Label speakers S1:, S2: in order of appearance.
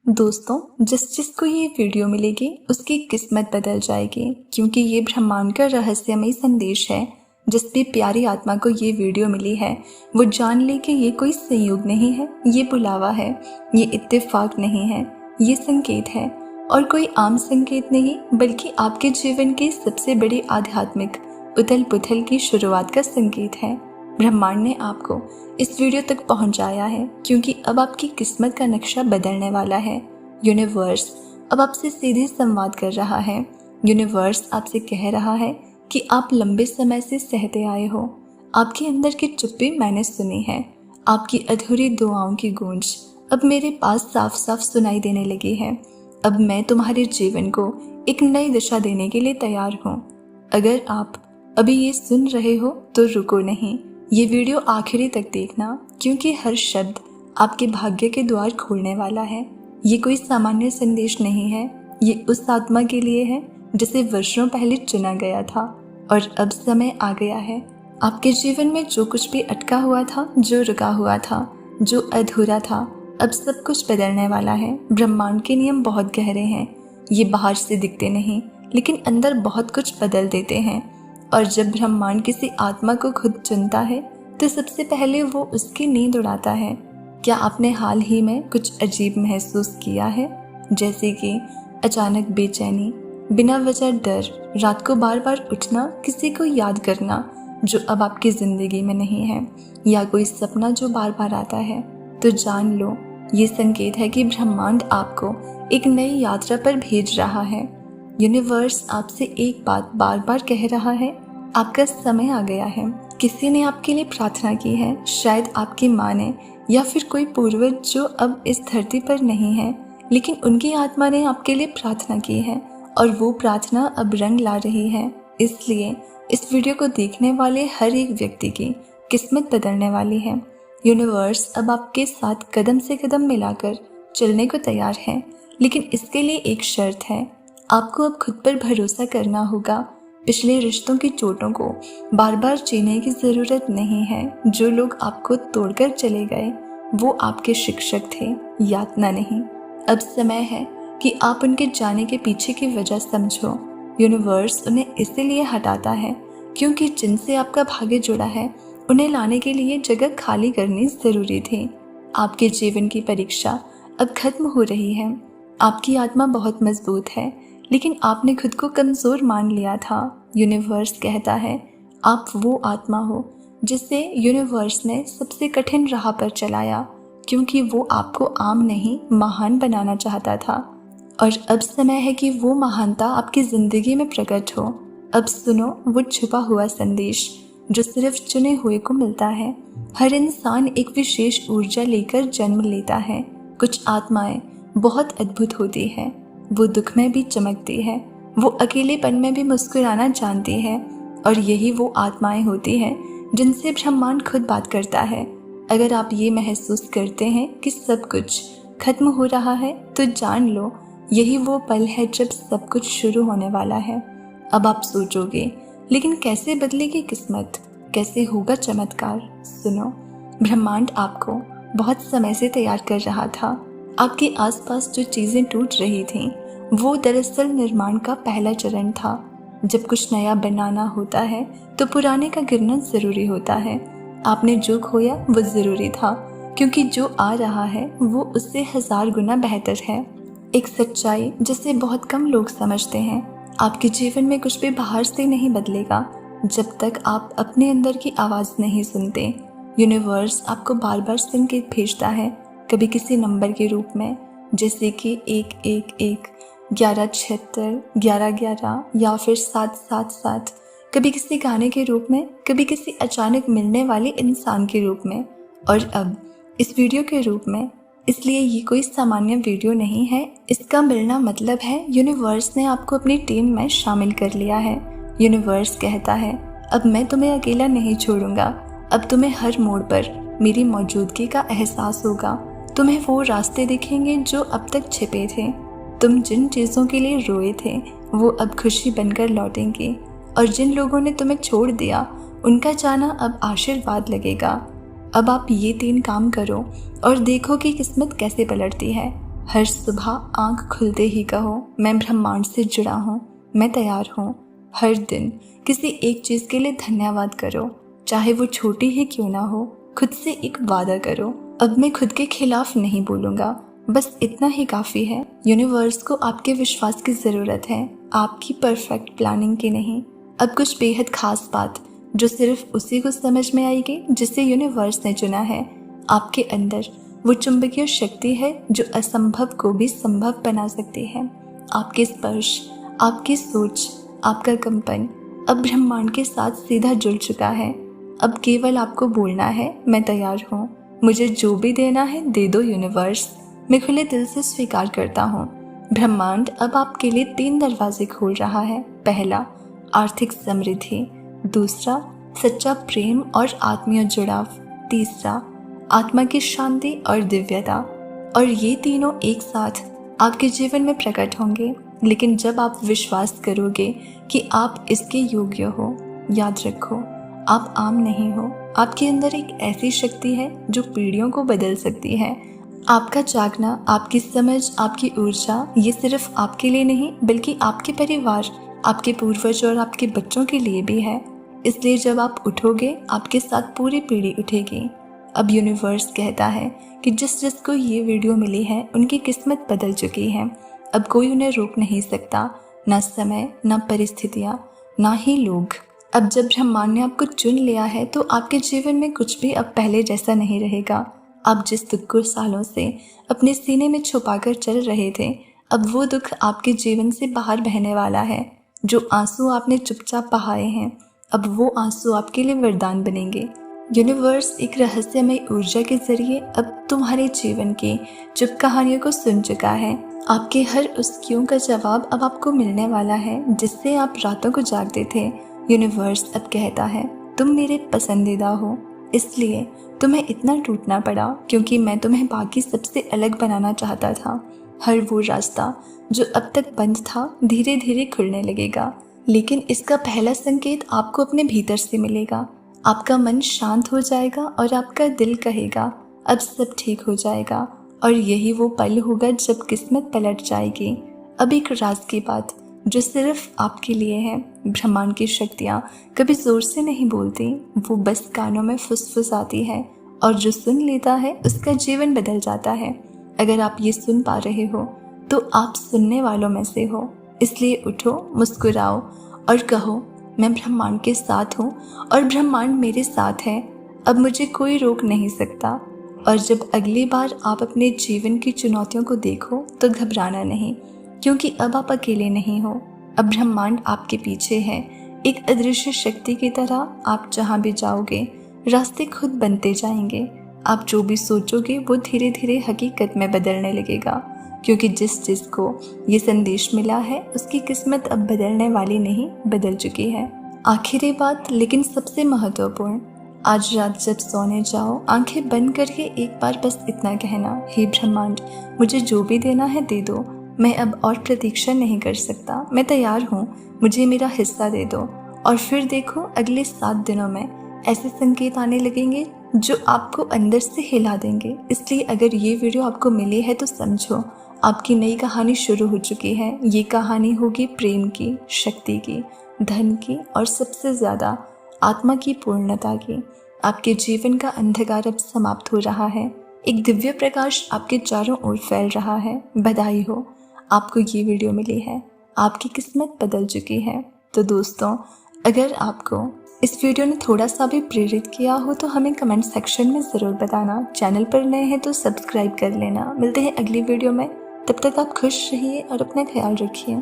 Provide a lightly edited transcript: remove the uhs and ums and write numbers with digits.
S1: दोस्तों, जिसको ये वीडियो मिलेगी उसकी किस्मत बदल जाएगी, क्योंकि ये ब्रह्मांड का रहस्यमय संदेश है। जिस भी प्यारी आत्मा को ये वीडियो मिली है वो जान ले कि ये कोई संयोग नहीं है, ये बुलावा है, ये इत्तेफाक नहीं है, ये संकेत है। और कोई आम संकेत नहीं, बल्कि आपके जीवन के सबसे बड़े आध्यात्मिक उथल पुथल की शुरुआत का संकेत है। ब्रह्मांड ने आपको इस वीडियो तक पहुंचाया है, क्योंकि अब आपकी किस्मत का नक्शा बदलने वाला है। यूनिवर्स अब आपसे सीधे संवाद कर रहा है। यूनिवर्स आपसे कह रहा है कि आप लंबे समय से सहते आए हो। आपके अंदर की चुप्पी मैंने सुनी है। आपकी अधूरी दुआओं की गूंज अब मेरे पास साफ साफ सुनाई देने लगी है। अब मैं तुम्हारे जीवन को एक नई दिशा देने के लिए तैयार हूँ। अगर आप अभी ये सुन रहे हो तो रुको नहीं, ये वीडियो आखिरी तक देखना, क्योंकि हर शब्द आपके भाग्य के द्वार खोलने वाला है। ये कोई सामान्य संदेश नहीं है, ये उस आत्मा के लिए है जिसे वर्षों पहले चुना गया था और अब समय आ गया है। आपके जीवन में जो कुछ भी अटका हुआ था, जो रुका हुआ था, जो अधूरा था, अब सब कुछ बदलने वाला है। ब्रह्मांड के नियम बहुत गहरे हैं। ये बाहर से दिखते नहीं, लेकिन अंदर बहुत कुछ बदल देते हैं। और जब ब्रह्मांड किसी आत्मा को खुद चुनता है तो सबसे पहले वो उसकी नींद उड़ाता है। क्या आपने हाल ही में कुछ अजीब महसूस किया है, जैसे कि अचानक बेचैनी, बिना वजह डर, रात को बार बार उठना, किसी को याद करना जो अब आपकी ज़िंदगी में नहीं है, या कोई सपना जो बार बार आता है? तो जान लो, ये संकेत है कि ब्रह्मांड आपको एक नई यात्रा पर भेज रहा है। यूनिवर्स आपसे एक बात बार बार कह रहा है, आपका समय आ गया है। किसी ने आपके लिए प्रार्थना की है, शायद आपकी माँ ने, या फिर कोई पूर्वज जो अब इस धरती पर नहीं है, लेकिन उनकी आत्मा ने आपके लिए प्रार्थना की है और वो प्रार्थना अब रंग ला रही है। इसलिए इस वीडियो को देखने वाले हर एक व्यक्ति की किस्मत बदलने वाली है। यूनिवर्स अब आपके साथ कदम से कदम मिलाकर चलने को तैयार है, लेकिन इसके लिए एक शर्त है। आपको अब खुद पर भरोसा करना होगा। पिछले रिश्तों की चोटों को बार बार जीने की ज़रूरत नहीं है। जो लोग आपको तोड़कर चले गए वो आपके शिक्षक थे, यातना नहीं। अब समय है कि आप उनके जाने के पीछे की वजह समझो। यूनिवर्स उन्हें इसीलिए हटाता है क्योंकि जिनसे आपका भाग्य जुड़ा है उन्हें लाने के लिए जगह खाली करनी ज़रूरी थी। आपके जीवन की परीक्षा अब खत्म हो रही है। आपकी आत्मा बहुत मजबूत है, लेकिन आपने खुद को कमज़ोर मान लिया था। यूनिवर्स कहता है आप वो आत्मा हो जिसे यूनिवर्स ने सबसे कठिन राह पर चलाया, क्योंकि वो आपको आम नहीं महान बनाना चाहता था। और अब समय है कि वो महानता आपकी ज़िंदगी में प्रकट हो। अब सुनो वो छुपा हुआ संदेश जो सिर्फ चुने हुए को मिलता है। हर इंसान एक विशेष ऊर्जा लेकर जन्म लेता है। कुछ आत्माएं बहुत अद्भुत होती हैं, वो दुख में भी चमकती है, वो अकेलेपन में भी मुस्कुराना जानती है, और यही वो आत्माएं होती हैं जिनसे ब्रह्मांड खुद बात करता है। अगर आप ये महसूस करते हैं कि सब कुछ खत्म हो रहा है, तो जान लो यही वो पल है जब सब कुछ शुरू होने वाला है। अब आप सोचोगे, लेकिन कैसे बदलेगी किस्मत, कैसे होगा चमत्कार? सुनो, ब्रह्मांड आपको बहुत समय से तैयार कर रहा था। आपके आसपास जो चीज़ें टूट रही थीं वो दरअसल निर्माण का पहला चरण था। जब कुछ नया बनाना होता है तो पुराने का गिरना ज़रूरी होता है। आपने जो खोया वो ज़रूरी था, क्योंकि जो आ रहा है वो उससे 1000 गुना बेहतर है। एक सच्चाई जिसे बहुत कम लोग समझते हैं, आपके जीवन में कुछ भी बाहर से नहीं बदलेगा जब तक आप अपने अंदर की आवाज़ नहीं सुनते। यूनिवर्स आपको बार बार संकेत भेजता है, कभी किसी नंबर के रूप में, जैसे कि 111, 1176, 1111 या फिर 777, कभी किसी गाने के रूप में, कभी किसी अचानक मिलने वाले इंसान के रूप में, और अब इस वीडियो के रूप में। इसलिए ये कोई सामान्य वीडियो नहीं है। इसका मिलना मतलब है यूनिवर्स ने आपको अपनी टीम में शामिल कर लिया है। यूनिवर्स कहता है अब मैं तुम्हें अकेला नहीं छोड़ूंगा। अब तुम्हें हर मोड़ पर मेरी मौजूदगी का एहसास होगा। तुम्हें वो रास्ते दिखेंगे जो अब तक छिपे थे। तुम जिन चीज़ों के लिए रोए थे वो अब खुशी बनकर लौटेंगी, और जिन लोगों ने तुम्हें छोड़ दिया उनका जाना अब आशीर्वाद लगेगा। अब आप ये 3 काम करो और देखो कि किस्मत कैसे पलटती है। हर सुबह आंख खुलते ही कहो, मैं ब्रह्मांड से जुड़ा हूँ, मैं तैयार हूँ। हर दिन किसी एक चीज़ के लिए धन्यवाद करो, चाहे वो छोटी ही क्यों ना हो। खुद से एक वादा करो, अब मैं खुद के खिलाफ नहीं बोलूँगा, बस इतना ही काफ़ी है। यूनिवर्स को आपके विश्वास की ज़रूरत है, आपकी परफेक्ट प्लानिंग की नहीं। अब कुछ बेहद खास बात जो सिर्फ उसी को समझ में आएगी जिसे यूनिवर्स ने चुना है। आपके अंदर वो चुंबकीय शक्ति है जो असंभव को भी संभव बना सकती है। आपके स्पर्श, आपकी सोच, आपका कंपन अब ब्रह्मांड के साथ सीधा जुड़ चुका है। अब केवल आपको बोलना है, मैं तैयार हूँ, मुझे जो भी देना है दे दो यूनिवर्स, मैं खुले दिल से स्वीकार करता हूँ। ब्रह्मांड अब आपके लिए 3 दरवाजे खोल रहा है। पहला, आर्थिक समृद्धि। दूसरा, सच्चा प्रेम और आत्मीय जुड़ाव। तीसरा, आत्मा की शांति और दिव्यता। और ये तीनों एक साथ आपके जीवन में प्रकट होंगे। लेकिन जब आप विश्वास करोगे कि आप इसके योग्य हो, याद रखो, आप आम नहीं हो। आपके अंदर एक ऐसी शक्ति है जो पीढ़ियों को बदल सकती है। आपका जागना, आपकी समझ, आपकी ऊर्जा, ये सिर्फ आपके लिए नहीं बल्कि आपके परिवार, आपके पूर्वज और आपके बच्चों के लिए भी है। इसलिए जब आप उठोगे, आपके साथ पूरी पीढ़ी उठेगी। अब यूनिवर्स कहता है कि जिसको ये वीडियो मिली है उनकी किस्मत बदल चुकी है। अब कोई उन्हें रोक नहीं सकता, ना समय, ना परिस्थितियाँ, ना ही लोग। अब जब ब्रह्मांड ने आपको चुन लिया है तो आपके जीवन में कुछ भी अब पहले जैसा नहीं रहेगा। आप जिस दुख को सालों से अपने सीने में छुपाकर चल रहे थे, अब वो दुख आपके जीवन से बाहर बहने वाला है। जो आंसू आपने चुपचाप बहाए हैं, अब वो आंसू आपके लिए वरदान बनेंगे। यूनिवर्स एक रहस्यमय ऊर्जा के जरिए अब तुम्हारे जीवन की चुप कहानियों को सुन चुका है। आपके हर उस क्यों का जवाब अब आपको मिलने वाला है जिससे आप रातों को जागते थे। यूनिवर्स अब कहता है, तुम मेरे पसंदीदा हो, इसलिए तुम्हें इतना टूटना पड़ा क्योंकि मैं तुम्हें बाकी सबसे अलग बनाना चाहता था। हर वो रास्ता जो अब तक बंद था धीरे धीरे खुलने लगेगा, लेकिन इसका पहला संकेत आपको अपने भीतर से मिलेगा। आपका मन शांत हो जाएगा और आपका दिल कहेगा अब सब ठीक हो जाएगा। और यही वो पल होगा जब किस्मत पलट जाएगी। अब एक राज की बात जो सिर्फ आपके लिए है। ब्रह्मांड की शक्तियाँ कभी जोर से नहीं बोलती, वो बस कानों में फुसफुसाती है और जो सुन लेता है उसका जीवन बदल जाता है। अगर आप ये सुन पा रहे हो तो आप सुनने वालों में से हो। इसलिए उठो, मुस्कुराओ और कहो, मैं ब्रह्मांड के साथ हूँ और ब्रह्मांड मेरे साथ है। अब मुझे कोई रोक नहीं सकता। और जब अगली बार आप अपने जीवन की चुनौतियों को देखो तो घबराना नहीं, क्योंकि अब आप अकेले नहीं हो। अब ब्रह्मांड आपके पीछे है। एक अदृश्य शक्ति की तरह आप जहाँ भी जाओगे रास्ते खुद बनते जाएंगे। आप जो भी सोचोगे वो धीरे धीरे हकीकत में बदलने लगेगा, क्योंकि जिस को ये संदेश मिला है उसकी किस्मत अब बदलने वाली नहीं, बदल चुकी है। आखिरी बात लेकिन सबसे महत्वपूर्ण, आज रात जब सोने जाओ आंखें बंद करके एक बार बस इतना कहना, हे ब्रह्मांड, मुझे जो भी देना है दे दो, मैं अब और प्रतीक्षा नहीं कर सकता, मैं तैयार हूँ, मुझे मेरा हिस्सा दे दो। और फिर देखो अगले 7 दिनों में ऐसे संकेत आने लगेंगे जो आपको अंदर से हिला देंगे। इसलिए अगर ये वीडियो आपको मिली है तो समझो आपकी नई कहानी शुरू हो चुकी है। ये कहानी होगी प्रेम की, शक्ति की, धन की और सबसे ज़्यादा आत्मा की पूर्णता की। आपके जीवन का अंधकार अब समाप्त हो रहा है। एक दिव्य प्रकाश आपके चारों ओर फैल रहा है। बधाई हो, आपको ये वीडियो मिली है, आपकी किस्मत बदल चुकी है। तो दोस्तों, अगर आपको इस वीडियो ने थोड़ा सा भी प्रेरित किया हो तो हमें कमेंट सेक्शन में ज़रूर बताना। चैनल पर नए हैं तो सब्सक्राइब कर लेना। मिलते हैं अगली वीडियो में, तब तक आप खुश रहिए और अपना ख्याल रखिए।